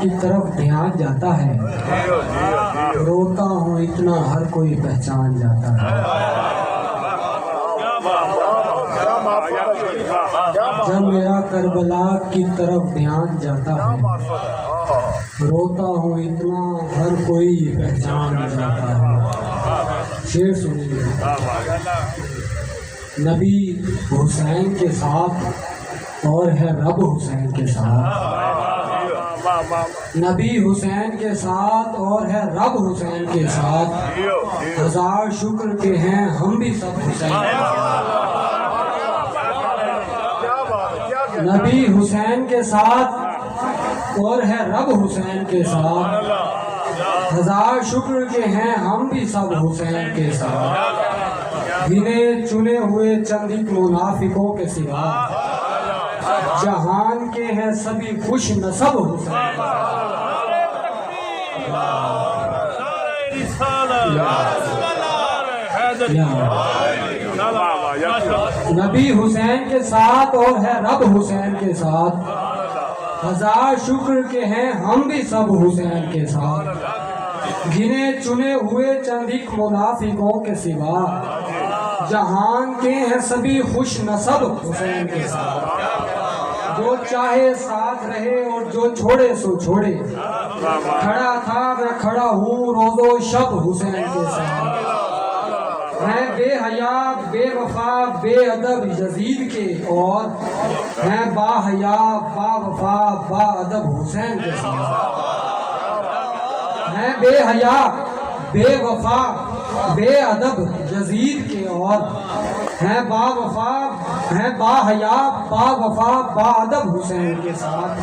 کی طرف دھیان جاتا ہے، روتا ہوں اتنا ہر کوئی پہچان جاتا ہے۔ جب میرا کربلا کی طرف دھیان جاتا ہے، روتا ہوں اتنا ہر کوئی پہچان جاتا ہے۔ شعر سنیے۔ نبی حسین کے ساتھ اور ہے رب حسین کے ساتھ، نبی حسین کے ساتھ اور ہے رب حسین کے ساتھ، ہزار شکر کے ہیں ہم بھی سب حسین کے ساتھ۔ نبی حسین کے ساتھ اور ہے رب حسین کے ساتھ، ہزار شکر کے ہیں ہم بھی سب حسین کے ساتھ۔ گنے چنے ہوئے چند ایک منافقوں کے سوا، جہان کے ہیں سبھی خوش نصب حسین کے ساتھ۔ نبی حسین کے ساتھ اور ہے رب حسین کے ساتھ، ہزار شکر کے ہیں ہم بھی سب حسین کے ساتھ۔ گنے چنے ہوئے چند ایک منافقوں کے سوا، جہان کے ہیں سبھی خوش نصب حسین کے ساتھ۔ جو چاہے ساتھ رہے اور جو چھوڑے سو چھوڑے، کھڑا تھا میں کھڑا ہوں روز و شب حسین کے ساتھ۔ ہیں بے حیا بے وفا بے ادب یزید کے، اور ہیں با حیا با وفا با ادب حسین کے ساتھ۔ ہیں بے حیا بے وفا بے ادب یزید کے، اور ہیں با وفا ہیں با حیا با وفا با ادب حسین کے ساتھ۔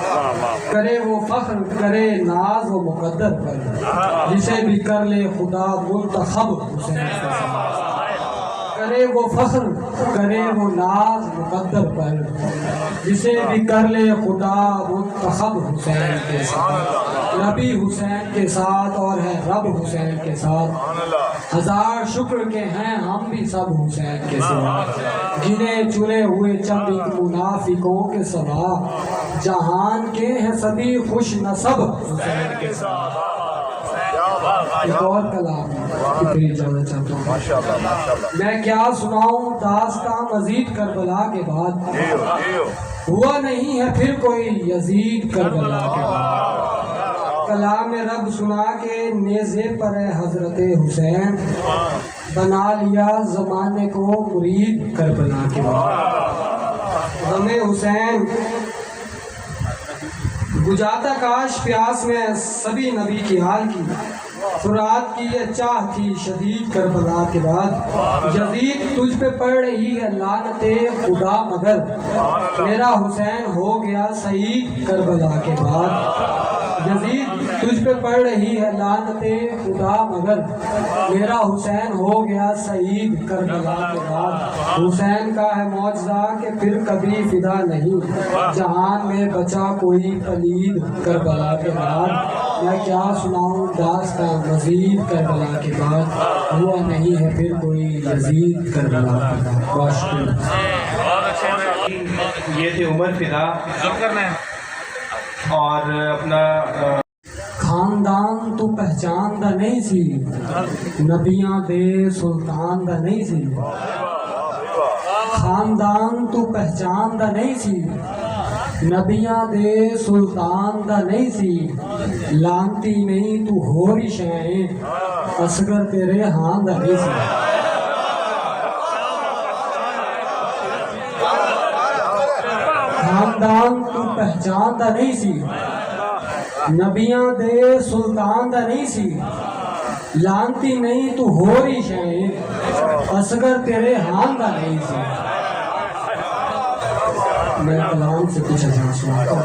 کرے وہ فخر کرے ناز و مقدر پر، جسے بھی کر لے خدا منتخب حسین کے ساتھ۔ کرے وہ فخر کرے وہ ناز مقدر پر، جسے بھی کر لے خدا منتخب حسین کے ساتھ۔ نبی حسین کے ساتھ اور ہے رب حسین کے ساتھ، ہزار شکر کے ہیں ہم بھی سب حسین کے ساتھ۔ گنے چنے ہوئے چند ایک منافقوں کے سوا، جہان کے ہیں سبھی خوش نصب حسین کے ساتھ۔ ایک اور کلام جانا چاہتا ہوں۔ میں کیا سناؤں داستاں مزید کربلا کے بعد، ہوا نہیں ہے پھر کوئی یزید کربلا کے بعد۔ کلام رب سنا کے نیزے پر ہے حضرت حسین، بنا لیا زمانے کو مرید کربلا کے بعد۔ غم حسین بجھاتا کاش پیاس میں سبھی نبی کی حال کی، فرات کی یہ چاہ تھی شدید کربلا کے بعد۔ یزید تجھ پہ پڑ رہی ہے لعنت خدا، مگر میرا حسین ہو گیا شہید کربلا کے بعد۔ یزید تجھ پہ پڑ رہی ہے لعنت خدا، مگر میرا حسین ہو گیا شہید کربلا کے بعد۔ حسین کا ہے معجزہ کہ پھر کبھی فدا نہیں، جہان میں بچا کوئی پلید کربلا کے بعد۔ میں کیا سناؤں داستاں مزید کربلا کے بعد، ہوا نہیں ہے پھر کوئی یزید کربلا کے بعد۔ بہت شکریہ۔ یہ تھے عمر فدا اور اپنا خاندان تو پہچان دا نہیں سی، نبیاں دے سلطان دا نہیں سی۔ خاندان تو پہچان دا نہیں سی، نبیاں دے سلطان دا نہیں سی۔ لانتی نہیں تو ہو رہی شائیں، اصغر تیرے ہاں دا نہیں سی۔ خاندان تو پہچان دا نہیں سی، نبیاں دے سلطان دا نہیں سی۔ لانتی نہیں تو ہو رہی شائیں، اصغر تیرے ہاں دا نہیں سی۔ میں کلام سے کچھ سناتا ہوں۔